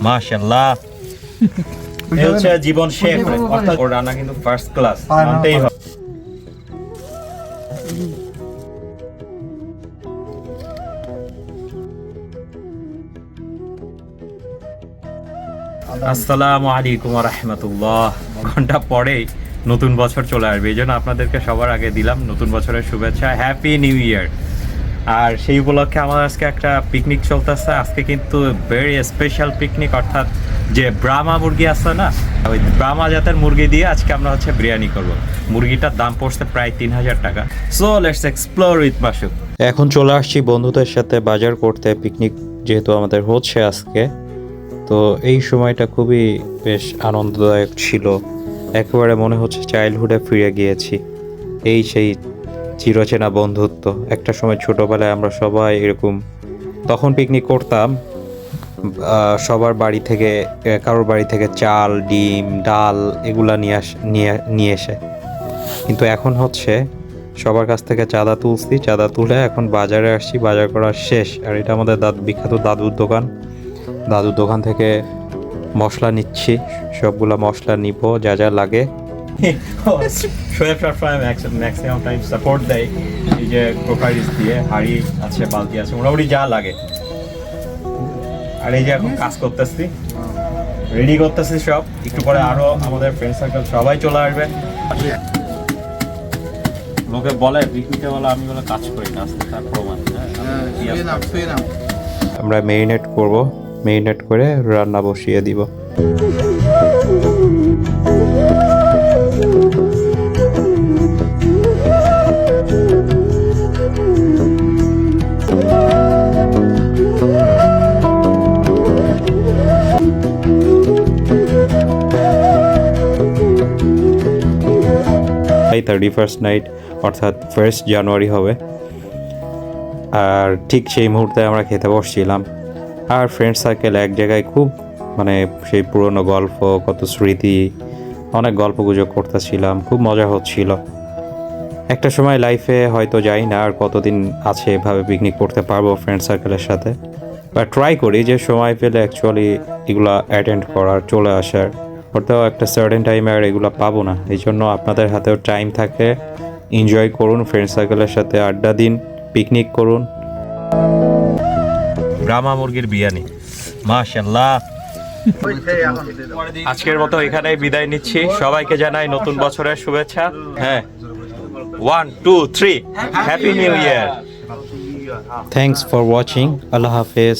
মাশাআল্লাহ। এই হচ্ছে জীবন শেখ, অর্থাৎ ওর রান্না কিন্তু ফার্স্ট ক্লাস, মানতেই হবে। আসসালামু আলাইকুম ওয়া রাহমাতুল্লাহ। ঘন্টা পরেই নতুন বছর চলে আসবে, এই জন্য আপনাদেরকে সবার আগে দিলাম নতুন বছরের শুভেচ্ছা, হ্যাপি নিউ ইয়ার। আর সেই উপলক্ষে আমার আজকে একটা পিকনিক চলতেছে। আজকে কিন্তু ভেরি স্পেশাল পিকনিক, অর্থাৎ যে ব্রাহ্মা মুরগি আছে না, ওই ব্রাহ্মা জাতের মুরগি দিয়ে আজকে আমরা হচ্ছে বিরিয়ানি করব। মুরগিটার দাম পড়ছে প্রায় 3000 টাকা। So let's explore with Masud. এখন চলে আসছি বন্ধুদের সাথে বাজার করতে, পিকনিক যেহেতু আমাদের হচ্ছে আজকে। তো এই সময়টা খুবই বেশ আনন্দদায়ক ছিল, একেবারে মনে হচ্ছে চাইল্ডহুডে ফিরে গিয়েছি। এই সেই চিরচেনা বন্ধুত্ব। একটা সময় ছোটোবেলায় আমরা সবাই এরকম তখন পিকনিক করতাম, সবার বাড়ি থেকে কারোর বাড়ি থেকে চাল, ডিম, ডাল এগুলা নিয়ে এসে। কিন্তু এখন হচ্ছে সবার কাছ থেকে চাঁদা তুলছি, চাঁদা তুলে এখন বাজারে আসছি, বাজার করা শেষ। আর এটা আমাদের বিখ্যাত দাদুর দোকান থেকে মশলা নিচ্ছি, সবগুলা মশলা নিব যা যা লাগে। শোয়েব সবসময় ম্যাক্সিমাম টাইম সাপোর্ট দেয়, এই যে ক্রোকারিজ দিয়ে, হাঁড়ি আছে, বালতি আছে, মোটামুটি যা লাগে। আর এই যে এখন কাজ করতেছি, রেডি করতেছি সব। একটু পরে আরো আমাদের ফ্রেন্ড সার্কেল সবাই চলে আসবে। লোকে বলে পিকনিকে বলে, আমি বলে কাজ করি না, আসলে তার প্রমাণ। আমরা মেরিনেট করব, মেরিনেট করে রান্না বসিয়ে দিব। এই 31st নাইট, অর্থাৎ 1st জানুয়ারি হবে। আর ঠিক সেই মুহূর্তে আমরা খেতে বসছিলাম, আর ফ্রেন্ড সার্কেল এক জায়গায়, খুব মানে সেই পুরনো গল্প, কত স্মৃতি, অনেক গল্প গুজব করতেছিলাম, খুব মজা হচ্ছিল। একটা সময় লাইফে হয়তো যাই না আর কতদিন আছে এভাবে পিকনিক করতে পারবো ফ্রেন্ড সার্কেলের সাথে, বা ট্রাই করি যে সময় পেলে অ্যাকচুয়ালি এগুলো অ্যাটেন্ড করার, চলে আসার। ওটাও একটা সার্টেন টাইমে আর এগুলো পাবো না, এই জন্য আপনাদের হাতেও টাইম থাকে, এনজয় করুন, ফ্রেন্ড সার্কেলের সাথে আড্ডা দিন, পিকনিক করুন। ব্রাহ্মা মুরগির বিরিয়ানি, মাশাআল্লাহ। আজকের মতো এখানেই বিদায় নিচ্ছি, সবাইকে জানাই নতুন বছরের শুভেচ্ছা। হ্যাঁ, 1 2 3 happy new year. Thanks for watching. আল্লাহ হাফেজ।